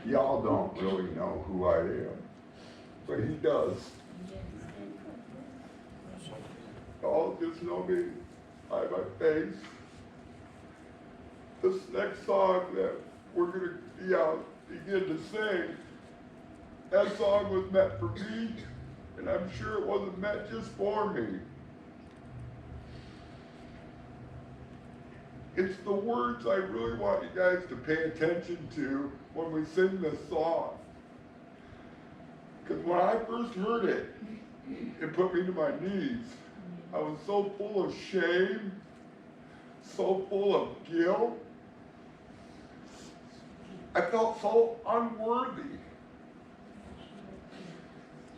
Y'all don't really know who I am, but he does. Y'all just know me by my face. This next song that we're going to begin to sing, that song was meant for me, and I'm sure it wasn't meant just for me. It's the words I really want you guys to pay attention to when we sing this song. Because when I first heard it, it put me to my knees. I was so full of shame, so full of guilt. I felt so unworthy.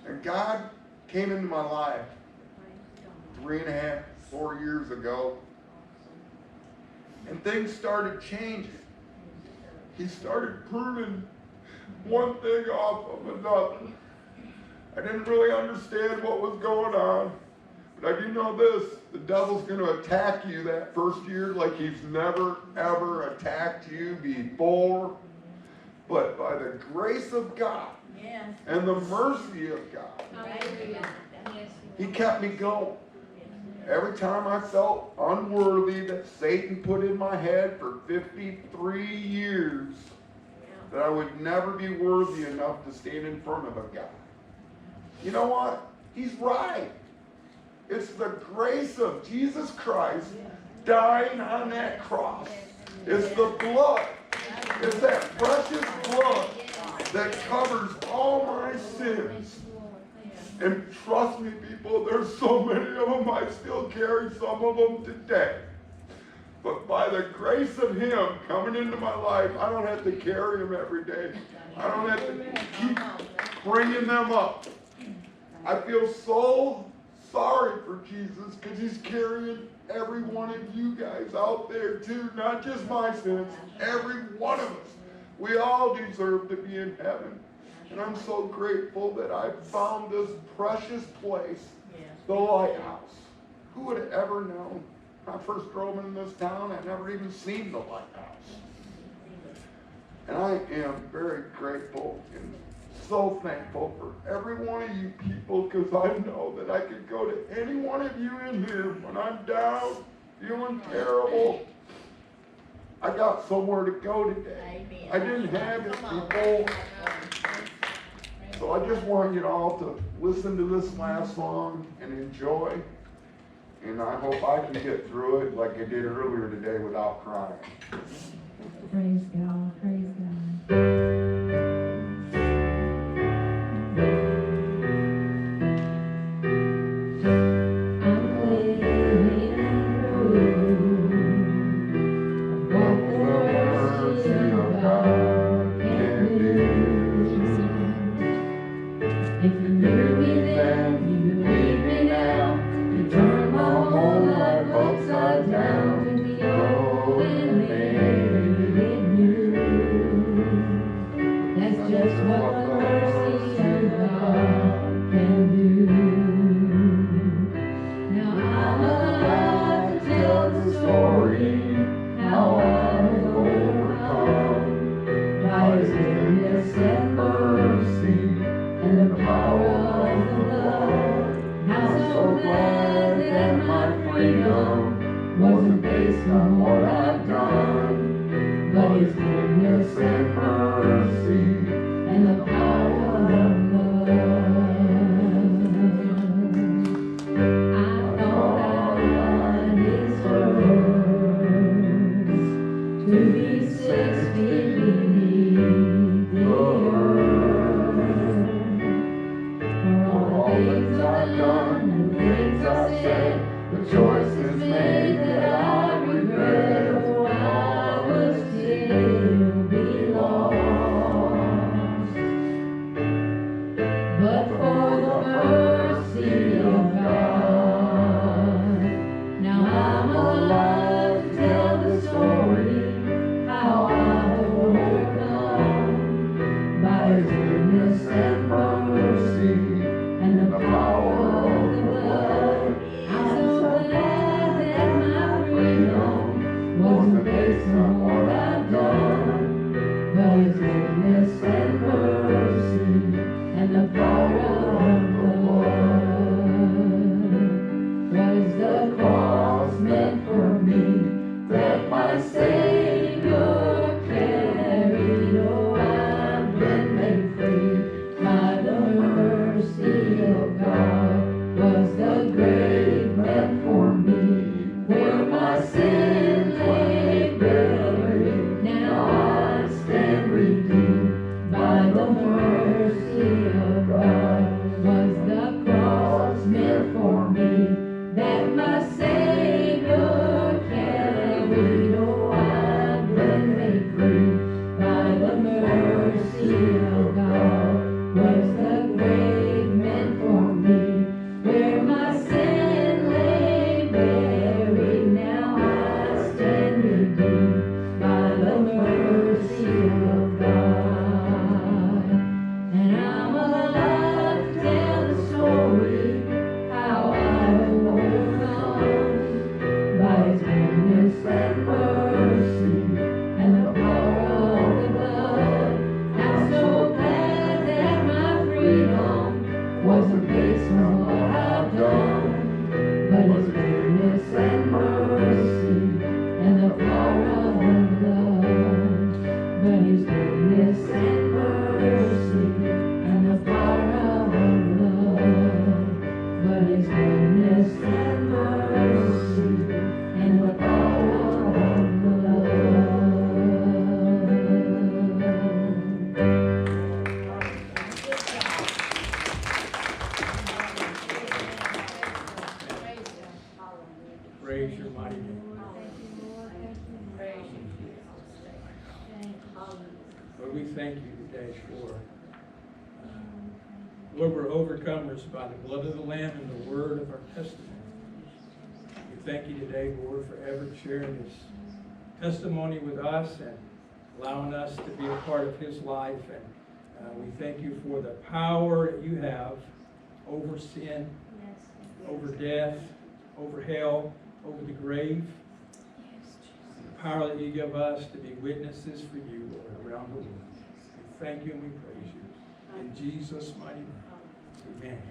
And God came into my life 3.5, 4 years ago. And things started changing. He started pruning one thing off of another. I didn't really understand what was going on. But I do know this, the devil's going to attack you that first year like he's never, ever attacked you before. But by the grace of God and the mercy of God, he kept me going. Every time I felt unworthy that Satan put in my head for 53 years that I would never be worthy enough to stand in front of a God. You know what? He's right. It's the grace of Jesus Christ dying on that cross. It's the blood. It's that precious blood that covers all my sins. And trust me, people, there's so many of them, I still carry some of them today. But by the grace of him coming into my life, I don't have to carry them every day. I don't have to keep bringing them up. I feel so sorry for Jesus because he's carrying every one of you guys out there too, not just my sins, every one of us. We all deserve to be in heaven. And I'm so grateful that I found this precious place, the lighthouse. Who would have ever known? When I first drove in this town, I'd never even seen the lighthouse. And I am very grateful and so thankful for every one of you people, because I know that I could go to any one of you in here when I'm down, feeling terrible. I got somewhere to go today. I didn't have it before. So I just want you all to listen to this last song and enjoy. And I hope I can get through it like I did earlier today without crying. Praise God, praise God. Lord, we thank you today for, Lord, we're overcomers by the blood of the Lamb and the word of our testimony. We thank you today, Lord, for Everett sharing his testimony with us and allowing us to be a part of his life. And we thank you for the power that you have over sin, over death, over hell, over the grave. The power that you give us to be witnesses for you, Lord, around the world. We thank you and we praise you. In Jesus' mighty name, amen.